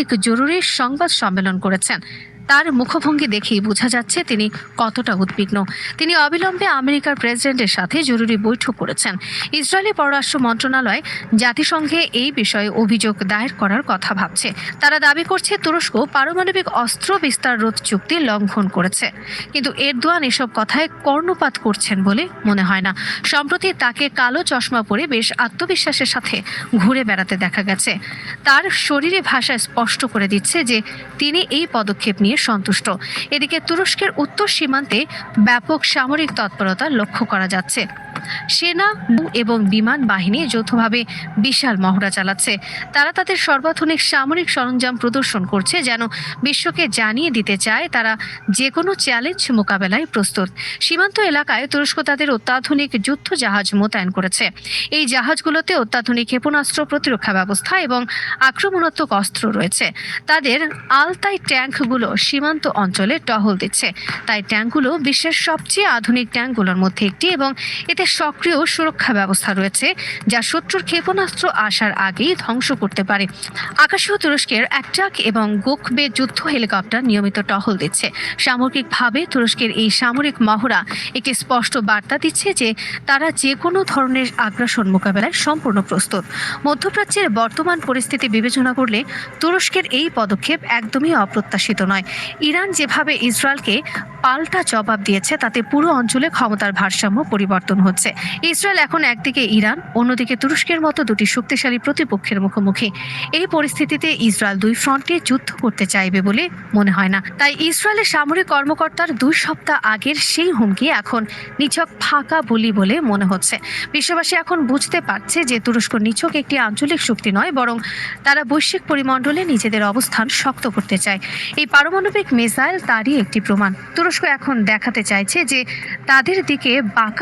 এক জরুরি সংবাদ সম্মেলন করেছেন। তার মুখভঙ্গি দেখেই বোঝা যাচ্ছে তিনি কতটা উদ্বিগ্ন। তিনি অবিলম্বে আমেরিকার প্রেসিডেন্টের সাথে জরুরি বৈঠক করেছেন। ইসরায়েলি পররাষ্ট্র মন্ত্রণালয় জাতিসংঘে এই বিষয়ে অভিযোগ দায়ের করার কথা ভাবছে। তারা দাবি করছে তুরস্ক পারমাণবিক অস্ত্র বিস্তার রোধ চুক্তি লঙ্ঘন করেছে, কিন্তু এরদোয়ান এসব কথায় কর্ণপাত করছেন বলে মনে হয় না। সম্প্রতি তাকে কালো চশমা পরে বেশ আত্মবিশ্বাসের সাথে ঘুরে বেড়াতে দেখা গেছে। তার শরীরে ভাষা স্পষ্ট করে দিচ্ছে যে তিনি এই পদক্ষেপ নিয়ে সন্তুষ্ট। এদিকে তুরস্কের উত্তর সীমান্তে ব্যাপক সামরিক তৎপরতা লক্ষ্য করা যাচ্ছে। সেনা এবং বিমান বাহিনী যৌথভাবে বিশাল মহড়া চালাচ্ছে। তারা তাদের সর্বাধুনিক সামরিক সরঞ্জাম প্রদর্শন করছে, যেন বিশ্বকে জানিয়ে দিতে চায় তারা যে কোনো চ্যালেঞ্জ মোকাবেলায় প্রস্তুত। সীমান্ত এলাকায় তুরস্ক তাদের অত্যাধুনিক যুদ্ধ জাহাজ মোতায়েন করেছে। এই জাহাজগুলোতে অত্যাধুনিক ক্ষেপণাস্ত্র প্রতিরক্ষা ব্যবস্থা এবং আক্রমণাত্মক অস্ত্র রয়েছে। তাদের আলতাই ট্যাঙ্কগুলো সীমান্ত অঞ্চলে টহল দিচ্ছে। তাই ট্যাঙ্কগুলো বিশ্বের সবচেয়ে আধুনিক ট্যাঙ্কগুলোর মধ্যে একটি এবং এতে সক্রিয় সুরক্ষা ব্যবস্থা রয়েছে, যা শত্রুর ক্ষেপণাস্ত্র আসার আগেই ধ্বংস করতে পারে। আকাশেও তুরস্কের অ্যাটাক এবং গোকবে যুদ্ধ হেলিকপ্টার নিয়মিত টহল দিচ্ছে। সামগ্রিকভাবে তুরস্কের এই সামরিক মহড়া একটি স্পষ্ট বার্তা দিচ্ছে যে তারা যে কোনো ধরনের আগ্রাসন মোকাবেলায় সম্পূর্ণ প্রস্তুত। মধ্যপ্রাচ্যের বর্তমান পরিস্থিতি বিবেচনা করলে তুরস্কের এই পদক্ষেপ একদমই অপ্রত্যাশিত নয়। ইরান যেভাবে ইসরায়েলকে পাল্টা জবাব দিয়েছে, তাতে পুরো অঞ্চলে ক্ষমতার ভারসাম্য পরিবর্তন হচ্ছে। ইসরায়েল এখন একদিকে ইরান, অন্যদিকে তুরস্কের মতো দুটি শক্তিশালী প্রতিপক্ষের মুখোমুখি। এই পরিস্থিতিতে ইসরায়েল দুই ফ্রন্টে যুদ্ধ করতে চাইবে বলে মনে হয় না। তাই ইসরায়েলের সামরিক কর্মকর্তার 2 সপ্তাহ আগের সেই হুমকি এখন নিছক ফাঁকা বলি বলে মনে হচ্ছে। বিশ্ববাসী এখন বুঝতে পারছে যে তুরস্ক নিছক একটি আঞ্চলিক শক্তি নয়, বরং তারা বৈশ্বিক পরিমণ্ডলে নিজেদের অবস্থান শক্ত করতে চায়। এই পারমাণবিক মিসাইল তারই একটি প্রমাণ। তুরস্ক এখন দেখাতে চাইছে যে তাদের দিকে বাঁকা